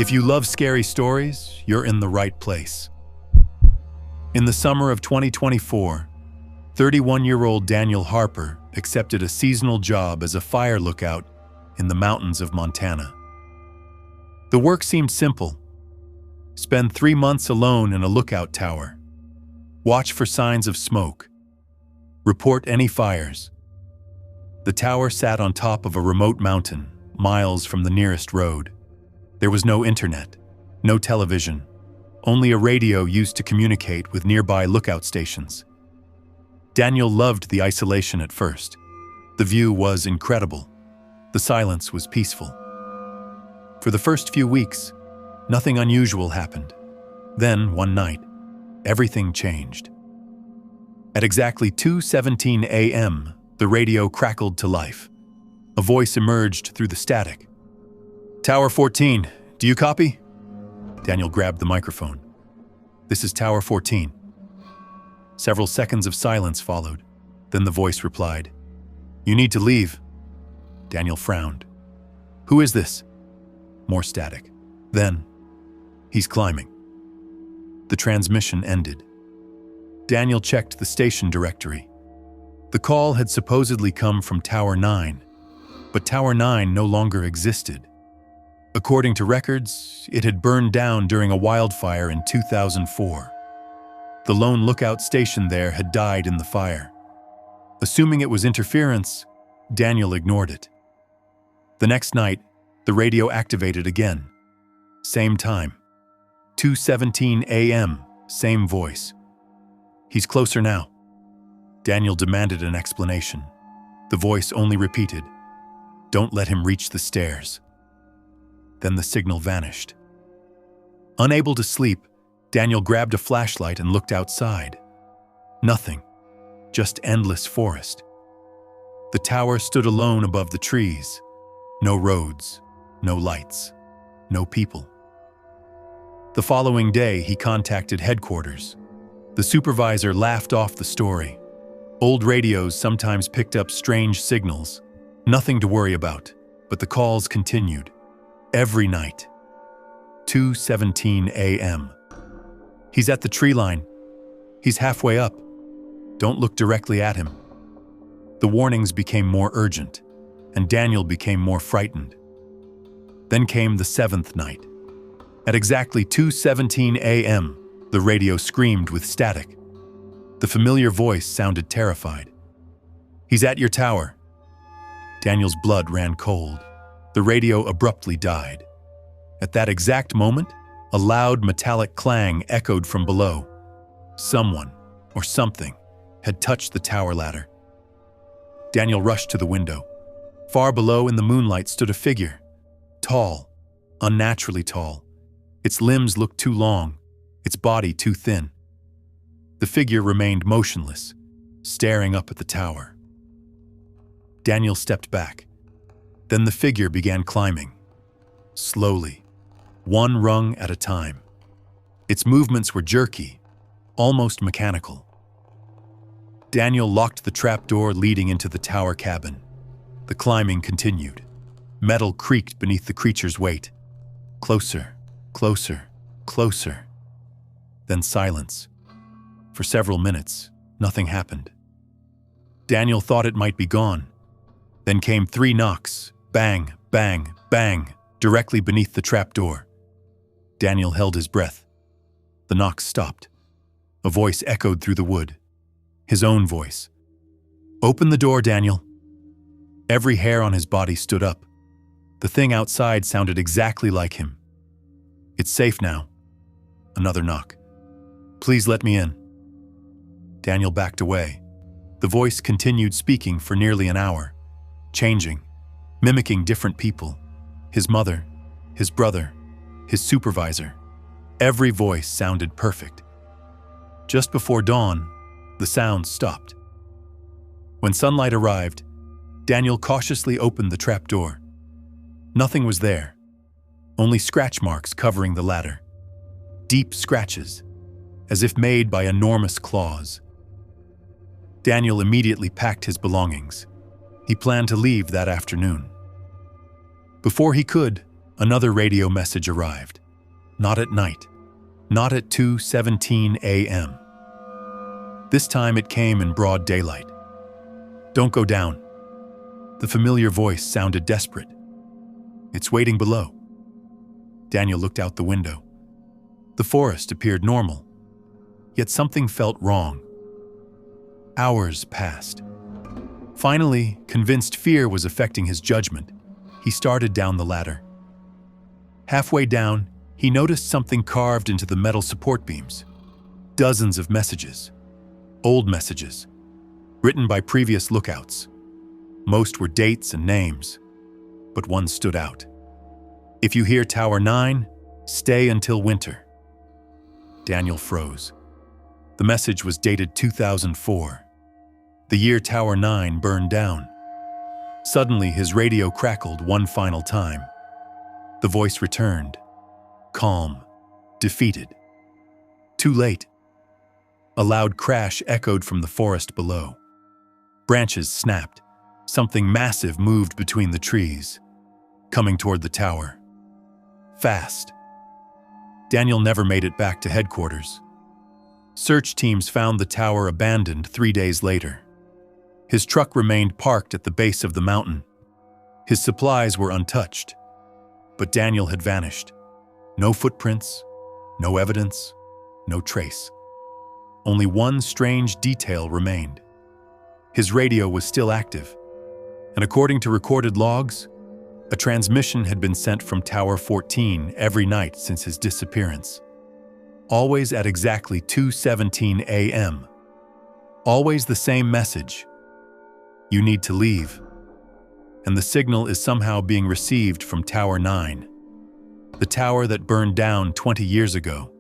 If you love scary stories, you're in the right place. In the summer of 2024, 31-year-old Daniel Harper accepted a seasonal job as a fire lookout in the mountains of Montana. The work seemed simple. Spend 3 months alone in a lookout tower. Watch for signs of smoke. Report any fires. The tower sat on top of a remote mountain, miles from the nearest road. There was no internet, no television, only a radio used to communicate with nearby lookout stations. Daniel loved the isolation at first. The view was incredible. The silence was peaceful. For the first few weeks, nothing unusual happened. Then, one night, everything changed. At exactly 2:17 a.m., the radio crackled to life. A voice emerged through the static. "Tower 14, do you copy?" Daniel grabbed the microphone. "This is Tower 14. Several seconds of silence followed. Then the voice replied, "You need to leave." Daniel frowned. "Who is this?" More static. Then, "He's climbing." The transmission ended. Daniel checked the station directory. The call had supposedly come from Tower 9, but Tower 9 no longer existed. According to records, it had burned down during a wildfire in 2004. The lone lookout station there had died in the fire. Assuming it was interference, Daniel ignored it. The next night, the radio activated again. Same time. 2:17 a.m., same voice. "He's closer now." Daniel demanded an explanation. The voice only repeated, "Don't let him reach the stairs." Then the signal vanished. Unable to sleep, Daniel grabbed a flashlight and looked outside. Nothing, just endless forest. The tower stood alone above the trees. No roads, no lights, no people. The following day, he contacted headquarters. The supervisor laughed off the story. Old radios sometimes picked up strange signals. Nothing to worry about, but the calls continued. Every night. 2:17 a.m. "He's at the tree line. He's halfway up. Don't look directly at him." The warnings became more urgent, and Daniel became more frightened. Then came the 7th night. At exactly 2:17 a.m., the radio screamed with static. The familiar voice sounded terrified. "He's at your tower." Daniel's blood ran cold. The radio abruptly died. At that exact moment, a loud metallic clang echoed from below. Someone, or something, had touched the tower ladder. Daniel rushed to the window. Far below in the moonlight stood a figure. Tall, unnaturally tall. Its limbs looked too long, its body too thin. The figure remained motionless, staring up at the tower. Daniel stepped back. Then the figure began climbing. Slowly, one rung at a time. Its movements were jerky, almost mechanical. Daniel locked the trapdoor leading into the tower cabin. The climbing continued. Metal creaked beneath the creature's weight. Closer, closer, closer. Then silence. For several minutes, nothing happened. Daniel thought it might be gone. Then came 3 knocks. Bang, bang, bang, directly beneath the trapdoor. Daniel held his breath. The knocks stopped. A voice echoed through the wood. His own voice. "Open the door, Daniel." Every hair on his body stood up. The thing outside sounded exactly like him. "It's safe now." Another knock. "Please let me in." Daniel backed away. The voice continued speaking for nearly an hour, changing, mimicking different people. His mother, his brother, his supervisor. Every voice sounded perfect. Just before dawn, the sound stopped. When sunlight arrived, Daniel cautiously opened the trapdoor. Nothing was there, only scratch marks covering the ladder. Deep scratches, as if made by enormous claws. Daniel immediately packed his belongings. He planned to leave that afternoon. Before he could, Another radio message arrived. Not at night. Not at 2:17 a.m. This time it came in broad daylight. Don't go down. The familiar voice sounded desperate. It's waiting below. Daniel looked out the window. The forest appeared normal, yet something felt wrong. Hours passed. Finally, convinced fear was affecting his judgment, he started down the ladder. Halfway down, he noticed something carved into the metal support beams. Dozens of messages. Old messages, written by previous lookouts. Most were dates and names, but one stood out. If you hear Tower 9, stay until winter. Daniel froze. The message was dated 2004, the year Tower 9 burned down. Suddenly, his radio crackled one final time. The voice returned, calm, defeated. Too late. A loud crash echoed from the forest below. Branches snapped. Something massive moved between the trees, coming toward the tower. Fast. Daniel never made it back to headquarters. Search teams found the tower abandoned 3 days later. His truck remained parked at the base of the mountain. His supplies were untouched, but Daniel had vanished. No footprints, no evidence, no trace. Only one strange detail remained. His radio was still active, and according to recorded logs, a transmission had been sent from Tower 14 every night since his disappearance. Always at exactly 2:17 a.m. Always the same message. You need to leave. And the signal is somehow being received from Tower 9, the tower that burned down 20 years ago.